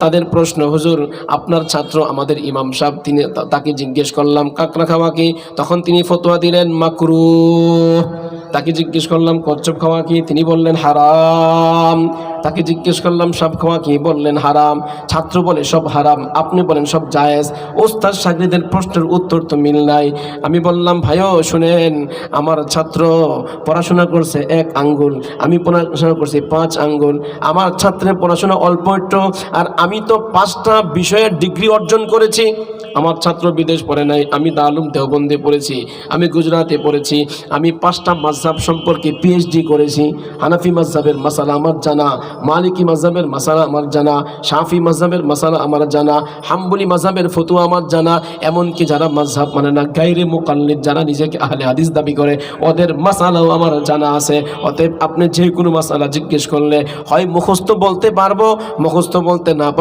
তাদের প্রশ্ন, হুজুর আপনার ছাত্র আমাদের ইমাম সাহেব, তাকে জিজ্ঞেস করলাম কাঁকড়া খাওয়া কি, তখন তিনি ফতোয়া দিলেন মাকরুহ। তাকে জিজ্ঞেস করলাম কচ্ছপ খাওয়া কি, তিনি বললেন হারাম। তাকে জিজ্ঞেস করলাম সাপ খাওয়া কি, বললেন হারাম। ছাত্র বলে সব হারাম, আপনি বলেন সব জায়েজ। ওস্তাদ শাগির্দের প্রশ্নের উত্তর তো মিল নাই। আমি বললাম ভাইও শুনেন, আমার ছাত্র পড়াশোনা করছে 1 আঙ্গুল, আমি পড়াশোনা করছি 5 আঙ্গুল। আমার ছাত্রের পড়াশোনা অল্প একটু, আর আমি তো 5টা বিষয়ের ডিগ্রি অর্জন করেছি। আমার ছাত্র বিদেশ পড়ে নাই, আমি দারুল দেওবন্দে পড়েছি, আমি গুজরাটে পড়েছি, আমি 5টা মাযহাব সম্পর্কে পিএইচডি করেছি। হানাফি মাযহাবের মাসালা আমার জানা, মালিকি মাযহাবের মাসালা আমার জানা, শাফি মাযহাবের মাসালা আমার জানা, হাম্বলি মাযহাবের ফতোয়া আমার জানা। এমনকি যারা মাযহাব মানে না, গায়রে মুকাল্লিদ, যারা নিজেকে আহলে হাদিস দাবি করে, ওদের মাসালাও আমার জানা আছে। অতএব আপনি যে কোনো মাসালা জিজ্ঞেস করলে হয় মুখস্থ বলতে পারবো, মুখস্থ বলতে না পারলে